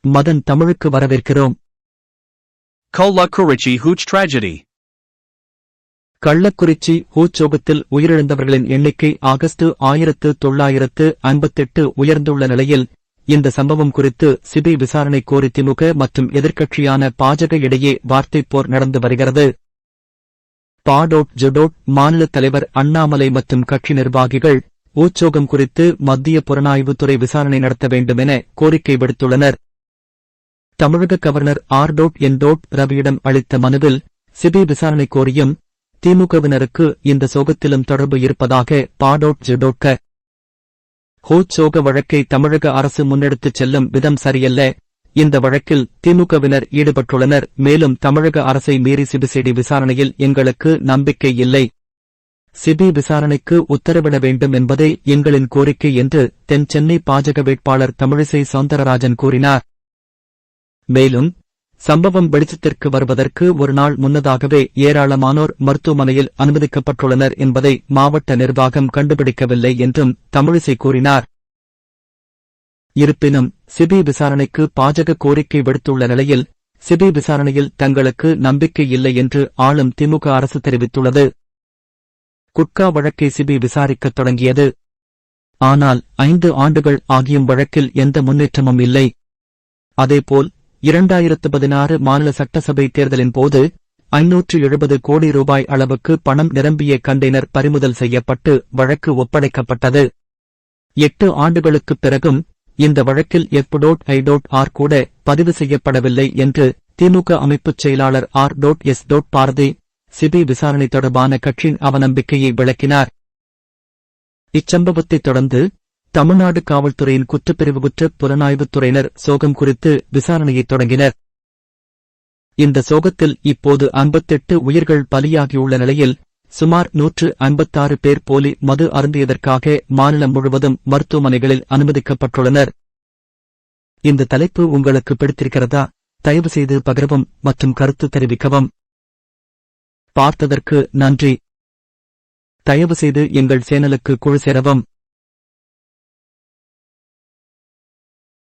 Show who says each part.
Speaker 1: மதன் தமிழுக்கு வரவேற்கிறோம்.
Speaker 2: Kallakurichi Hooch Tragedy.
Speaker 1: Kallakurichi ஹூச்சோகத்தில் உயிரிழந்தவர்களின் எண்ணிக்கை ஆகஸ்ட் 1958 உயர்ந்துள்ள நிலையில் இந்த சம்பவம் குறித்து சிபிஐ விசாரணை கோரி திமுக மற்றும் எதிர்க்கட்சியான பாஜக இடையே வார்த்தைப் போர் நடந்து வருகிறது. பாடோட் மாநில தலைவர் அண்ணாமலை மற்றும் கட்சி நிர்வாகிகள் ஊச்சோகம் குறித்து மத்திய புலனாய்வுத்துறை விசாரணை நடத்த வேண்டுமென கோரிக்கை விடுத்துள்ளனர். தமிழக கவர்னர் ஆர்.என். ரவியிடம் அளித்த மனுவில் சிபிஐ விசாரணை கோரியும் திமுகவினருக்கு இந்த சோகத்திலும் தொடர்பு இருப்பதாக பாடோட் ஹூச்சோக வழக்கை தமிழக அரசு முன்னெடுத்துச் செல்லும் விதம் சரியல்ல. இந்த வழக்கில் திமுகவினர் ஈடுபட்டுள்ளனர். மேலும் தமிழக அரசை மீறி சிபிசிஐடி விசாரணையில் எங்களுக்கு நம்பிக்கை இல்லை. சிபிஐ விசாரணைக்கு உத்தரவிட வேண்டும் என்பதே எங்களின் கோரிக்கை என்று தென் சென்னை பாஜக வேட்பாளர் தமிழிசை சௌந்தரராஜன் கூறினார். மேலும் சம்பவம் வெளிச்சத்திற்கு வருவதற்கு ஒரு நாள் முன்னதாகவே ஏராளமானோர் மருத்துவமனையில் அனுமதிக்கப்பட்டுள்ளனர் என்பதை மாவட்ட நிர்வாகம் கண்டுபிடிக்கவில்லை என்றும் தமிழிசை கூறினார். இருப்பினும் சிபிஐ விசாரணைக்கு பாஜக கோரிக்கை விடுத்துள்ள நிலையில் சிபிஐ விசாரணையில் தங்களுக்கு நம்பிக்கை இல்லை என்று ஆளும் திமுக அரசு தெரிவித்துள்ளது. குட்கா வழக்கை சிபிஐ விசாரிக்கத் தொடங்கியது. ஆனால் 5 ஆண்டுகள் ஆகியும் வழக்கில் எந்த முன்னேற்றமும் இல்லை. அதேபோல் 2016 மாநில சட்டசபை தேர்தலின் போது 570 கோடி ரூபாய் அளவுக்கு பணம் நிரம்பிய கண்டெய்னர் பறிமுதல் செய்யப்பட்டு வழக்கு ஒப்படைக்கப்பட்டது. 8 ஆண்டுகளுக்குப் பிறகும் இந்த வழக்கில் F.I.R கூட பதிவு செய்யப்படவில்லை என்று திமுக அமைப்புச் செயலாளர் R.S. பாரதி சிபிஐ விசாரணை தொடர்பான கட்சியின் அவநம்பிக்கையை விளக்கினார். இச்சம்பவத்தைத் தொடர்ந்து தமிழ்நாடு காவல்துறையின் குற்றப்பிரிவு குற்ற புலனாய்வுத்துறையினர் சோகம் குறித்து விசாரணையைத் தொடங்கினர். இந்த சோகத்தில் இப்போது 58 உயிர்கள் பலியாகியுள்ள நிலையில் சுமார் 156 பேர் போலி மது அருந்தியதற்காக மாநிலம் முழுவதும் மருத்துவமனைகளில் அனுமதிக்கப்பட்டுள்ளனர். இந்த தலைப்பு உங்களுக்கு பிடித்திருக்கிறதா? தயவு செய்து பகிரவும் மற்றும் கருத்து தெரிவிக்கவும். பார்த்ததற்கு நன்றி. தயவு செய்து எங்கள் சேனலுக்கு குழு சேரவும்.